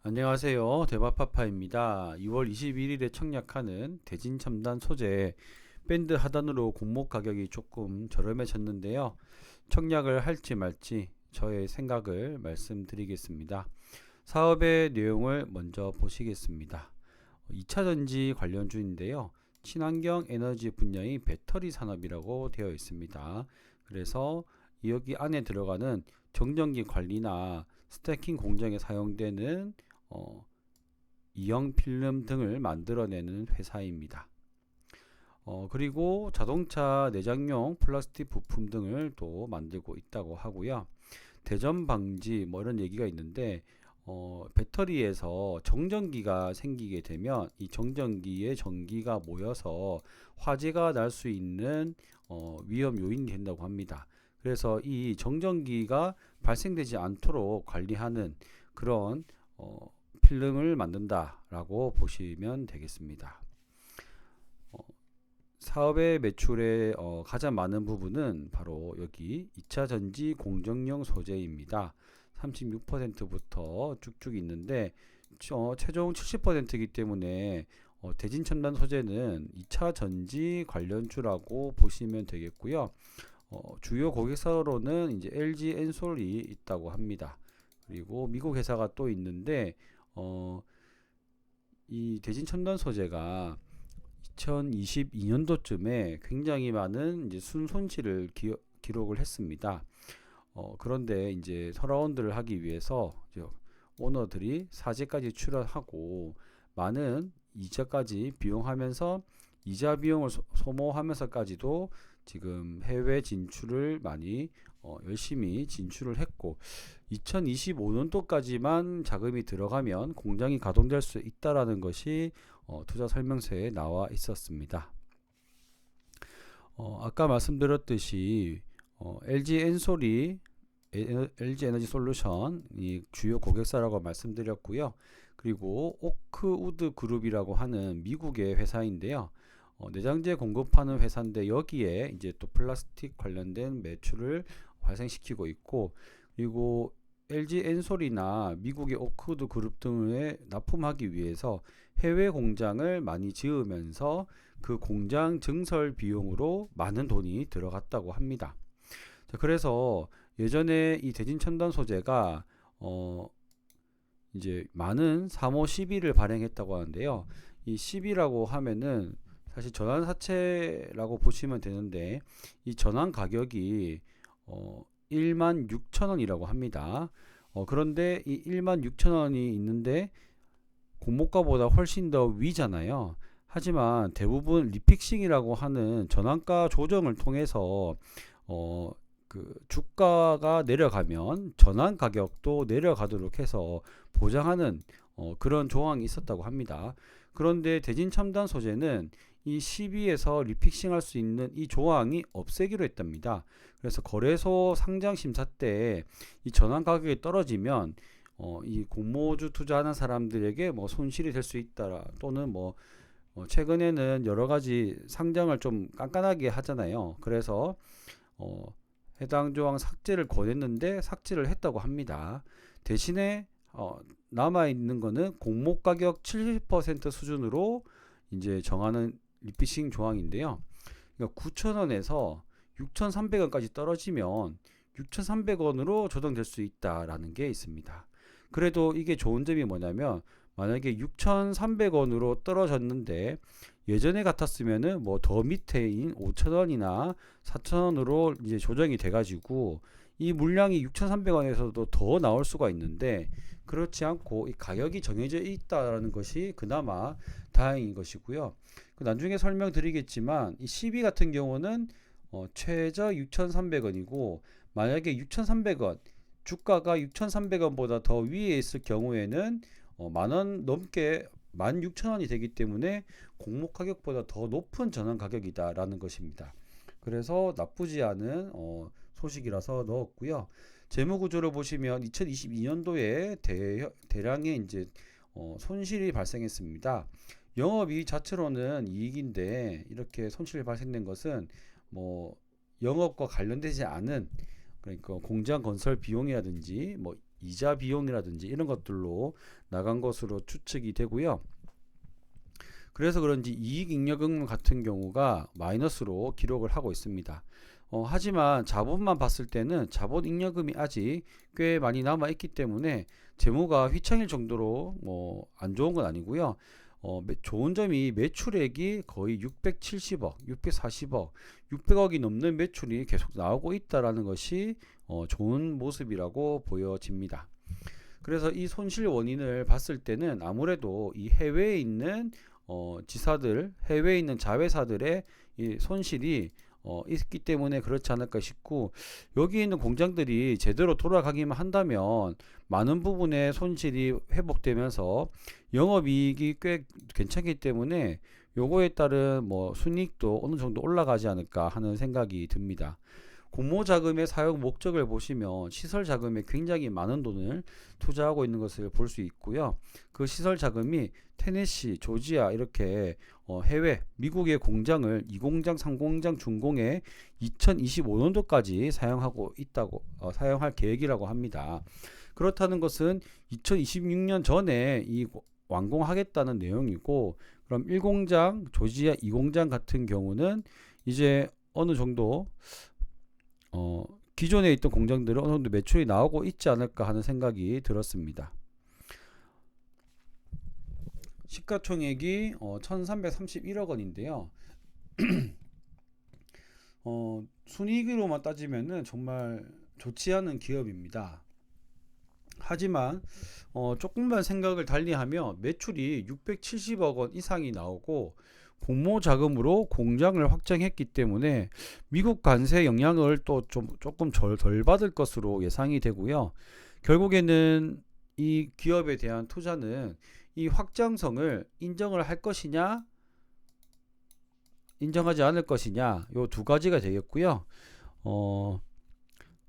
안녕하세요. 대바파파입니다. 2월 21일에 청약하는 대진첨단 소재 밴드 하단으로 공모 가격이 조금 저렴해졌는데요. 청약을 할지 말지 저의 생각을 말씀드리겠습니다. 사업의 내용을 먼저 보시겠습니다. 2차전지 관련주인데요. 친환경 에너지 분야의 배터리 산업이라고 되어 있습니다. 그래서 여기 안에 들어가는 정전기 관리나 스태킹 공정에 사용되는 어, 이형 필름 등을 만들어내는 회사입니다. 그리고 자동차 내장용 플라스틱 부품 등을 또 만들고 있다고 하고요. 대전 방지 뭐 이런 얘기가 있는데 배터리에서 정전기가 생기게 되면 이 정전기에 전기가 모여서 화재가 날 수 있는 위험 요인이 된다고 합니다. 그래서 이 정전기가 발생되지 않도록 관리하는 그런 필름을 만든다라고 보시면 되겠습니다. 사업의 매출의 가장 많은 부분은 바로 여기 2차 전지 공정용 소재입니다. 36%부터 쭉쭉 있는데 최종 70%이기 때문에 대진첨단 소재는 2차 전지 관련주라고 보시면 되겠고요. 주요 고객사로는 이제 LG 엔솔이 있다고 합니다. 그리고 미국 회사가 또 있는데 이 대진첨단 소재가 2022년도쯤에 굉장히 많은 이제 순손실을 기록을 했습니다. 그런데 이제 서라운드를 하기 위해서 오너들이 사재까지 출연하고 많은 이자까지 비용하면서 이자 비용을 소모하면서까지도 지금 해외 진출을 많이 열심히 진출을 했고 2025년도까지만 자금이 들어가면 공장이 가동될 수 있다라는 것이 투자 설명서에 나와 있었습니다. 아까 말씀드렸듯이 LG 엔솔이 LG 에너지 솔루션이 주요 고객사라고 말씀드렸고요. 그리고 오크우드 그룹이라고 하는 미국의 회사인데요. 내장재 공급하는 회사인데 여기에 이제 또 플라스틱 관련된 매출을 발생시키고 있고 그리고 LG 엔솔이나 미국의 오크우드 그룹 등에 납품하기 위해서 해외 공장을 많이 지으면서 그 공장 증설 비용으로 많은 돈이 들어갔다고 합니다. 자, 그래서 예전에 이 대진첨단 소재가 이제 많은 3호 12를 발행했다고 하는데요. 이 10이라고 하면은 사실 전환사채라고 보시면 되는데 이 전환 가격이 16,000원이라고 합니다. 그런데 이 16,000원이 있는데 공모가보다 훨씬 더 위잖아요. 하지만 대부분 리픽싱이라고 하는 전환가 조정을 통해서 그 주가가 내려가면 전환 가격도 내려가도록 해서 보장하는 그런 조항이 있었다고 합니다. 그런데 대진첨단 소재는 이 12에서 리픽싱 할 수 있는 이 조항이 없애기로 했답니다. 그래서 거래소 상장 심사 때 이 전환 가격이 떨어지면 이 공모주 투자하는 사람들에게 뭐 손실이 될 수 있다 또는 뭐 최근에는 여러 가지 상장을 좀 깐깐하게 하잖아요. 그래서 해당 조항 삭제를 권했는데 삭제를 했다고 합니다. 대신에 남아 있는 거는 공모 가격 70% 수준으로 이제 정하는 리피싱 조항인데요. 그러니까 9,000원에서 6,300원까지 떨어지면 6,300원으로 조정될 수 있다라는 게 있습니다. 그래도 이게 좋은 점이 뭐냐면 만약에 6,300원으로 떨어졌는데 예전에 같았으면은 뭐 더 밑에인 5,000원이나 4,000원으로 이제 조정이 돼가지고 이 물량이 6,300원에서도 더 나올 수가 있는데 그렇지 않고 이 가격이 정해져 있다라는 것이 그나마 다행인 것이고요. 나중에 설명드리겠지만 이 12 같은 경우는 최저 6,300원이고 만약에 6,300원 주가가 6,300원보다 더 위에 있을 경우에는 만원 넘게 16,000원이 되기 때문에 공모 가격보다 더 높은 전환 가격이다라는 것입니다. 그래서 나쁘지 않은 소식이라서 넣었고요. 재무 구조를 보시면 2022년도에 대량의 이제 손실이 발생했습니다. 영업이익 자체로는 이익인데 이렇게 손실이 발생된 것은 뭐 영업과 관련되지 않은 그러니까 공장 건설 비용이라든지 뭐 이자 비용이라든지 이런 것들로 나간 것으로 추측이 되고요. 그래서 그런지 이익잉여금 같은 경우가 마이너스로 기록을 하고 있습니다. 하지만 자본만 봤을 때는 자본잉여금이 아직 꽤 많이 남아 있기 때문에 재무가 휘청일 정도로 뭐 안 좋은 건 아니고요. 좋은 점이 매출액이 거의 670억, 640억, 600억이 넘는 매출이 계속 나오고 있다라는 것이 좋은 모습이라고 보여집니다. 그래서 이 손실 원인을 봤을 때는 아무래도 이 해외에 있는 지사들, 해외에 있는 자회사들의 이 손실이 있기 때문에 그렇지 않을까 싶고, 여기 있는 공장들이 제대로 돌아가기만 한다면 많은 부분의 손실이 회복되면서 영업이익이 꽤 괜찮기 때문에 요거에 따른 뭐 순이익도 어느 정도 올라가지 않을까 하는 생각이 듭니다. 공모 자금의 사용 목적을 보시면 시설 자금에 굉장히 많은 돈을 투자하고 있는 것을 볼 수 있고요. 그 시설 자금이 테네시, 조지아 이렇게 해외 미국의 공장을 2공장, 3공장 준공에 2025년도까지 사용하고 있다고 사용할 계획이라고 합니다. 그렇다는 것은 2026년 전에 이 완공하겠다는 내용이고, 그럼 1공장, 조지아 2공장 같은 경우는 이제 어느 정도 기존에 있던 공장들은 어느 정도 매출이 나오고 있지 않을까 하는 생각이 들었습니다. 시가총액이 1331억 원인데요. 순이익으로만 따지면은 정말 좋지 않은 기업입니다. 하지만 조금만 생각을 달리하면 매출이 670억 원 이상이 나오고 공모 자금으로 공장을 확장했기 때문에 미국 관세 영향을 또 조금 덜 받을 것으로 예상이 되고요. 결국에는 이 기업에 대한 투자는 이 확장성을 인정을 할 것이냐, 인정하지 않을 것이냐, 요 두 가지가 되겠고요.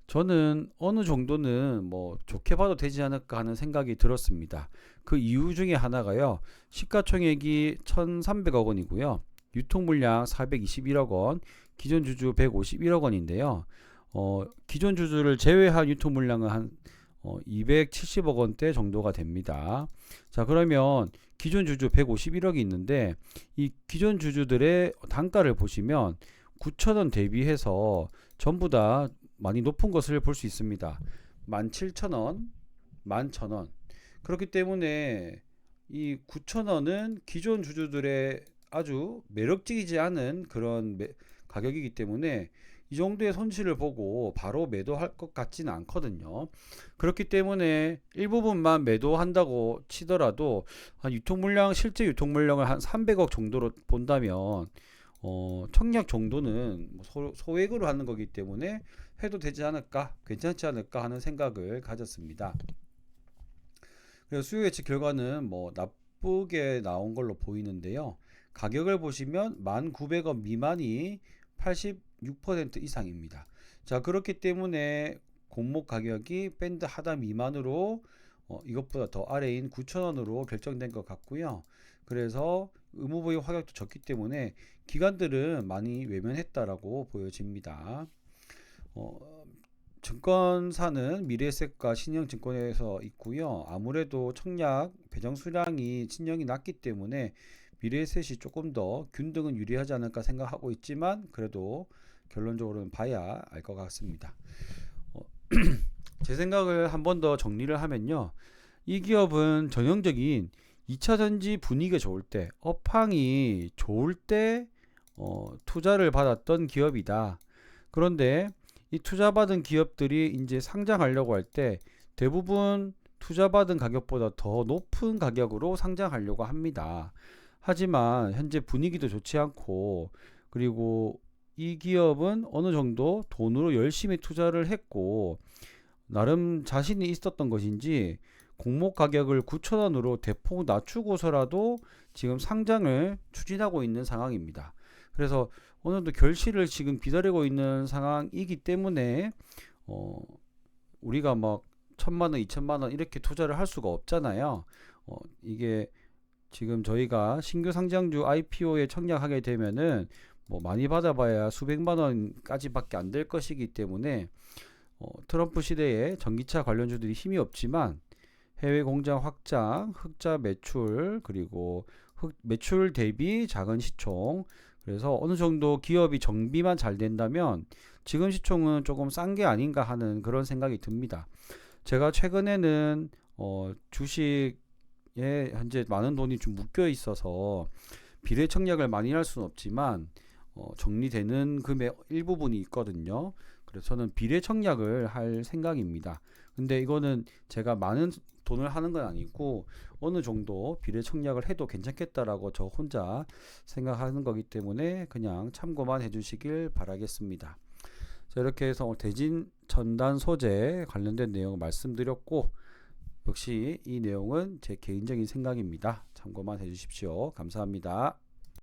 저는 어느 정도는 뭐 좋게 봐도 되지 않을까 하는 생각이 들었습니다. 그 이유 중에 하나가요. 시가총액이 1,300억 원이고요. 유통물량 421억 원, 기존 주주 151억 원인데요. 기존 주주를 제외한 유통물량은 한 270억 원대 정도가 됩니다. 자, 그러면 기존 주주 151억이 있는데 이 기존 주주들의 단가를 보시면 9,000원 대비해서 전부 다 많이 높은 것을 볼 수 있습니다. 17,000원, 11,000원. 그렇기 때문에 이 9,000원은 기존 주주들의 아주 매력적이지 않은 그런 가격이기 때문에 이 정도의 손실을 보고 바로 매도할 것 같지는 않거든요. 그렇기 때문에 일부분만 매도한다고 치더라도 한 실제 유통물량을 한 300억 정도로 본다면 청약 정도는 소액으로 하는 거기 때문에 해도 되지 않을까, 괜찮지 않을까 하는 생각을 가졌습니다. 그래서 수요 예측 결과는 뭐 나쁘게 나온 걸로 보이는데요. 가격을 보시면 1,900원 미만이 86% 이상입니다. 자, 그렇기 때문에 공모 가격이 밴드 하단 미만으로 이것보다 더 아래인 9,000원으로 결정된 것 같고요. 그래서 의무부의 화격도 적기 때문에 기관들은 많이 외면했다라고 보여집니다. 증권사는 미래에셋과 신영증권에서 있고요. 아무래도 청약 배정 수량이 신영이 낮기 때문에 미래에셋이 조금 더 균등은 유리하지 않을까 생각하고 있지만 그래도 결론적으로는 봐야 알 것 같습니다. 제 생각을 한 번 더 정리를 하면요. 이 기업은 전형적인 2차전지 분위기가 좋을 때, 업황이 좋을 때 투자를 받았던 기업이다. 그런데 이 투자받은 기업들이 이제 상장하려고 할 때 대부분 투자받은 가격보다 더 높은 가격으로 상장하려고 합니다. 하지만 현재 분위기도 좋지 않고, 그리고 이 기업은 어느 정도 돈으로 열심히 투자를 했고 나름 자신이 있었던 것인지 공모 가격을 9,000원으로 대폭 낮추고서라도 지금 상장을 추진하고 있는 상황입니다. 그래서 어느 정도 결실을 지금 기다리고 있는 상황이기 때문에 우리가 막 1,000만원, 2,000만원 이렇게 투자를 할 수가 없잖아요. 이게 지금 저희가 신규 상장주 IPO에 청약하게 되면은 뭐 많이 받아봐야 수백만원까지밖에 안 될 것이기 때문에 트럼프 시대에 전기차 관련주들이 힘이 없지만 해외 공장 확장, 흑자 매출, 그리고 매출 대비 작은 시총. 그래서 어느 정도 기업이 정비만 잘 된다면 지금 시총은 조금 싼 게 아닌가 하는 그런 생각이 듭니다. 제가 최근에는 주식에 현재 많은 돈이 좀 묶여 있어서 비례 청약을 많이 할 수는 없지만 정리되는 금액 일부분이 있거든요. 그래서 저는 비례 청약을 할 생각입니다. 근데 이거는 제가 많은 돈을 하는 건 아니고 어느 정도 비례 청약을 해도 괜찮겠다라고 저 혼자 생각하는 거기 때문에 그냥 참고만 해주시길 바라겠습니다. 자, 이렇게 해서 오늘 대진 첨단 소재 관련된 내용을 말씀드렸고, 역시 이 내용은 제 개인적인 생각입니다. 참고만 해주십시오. 감사합니다.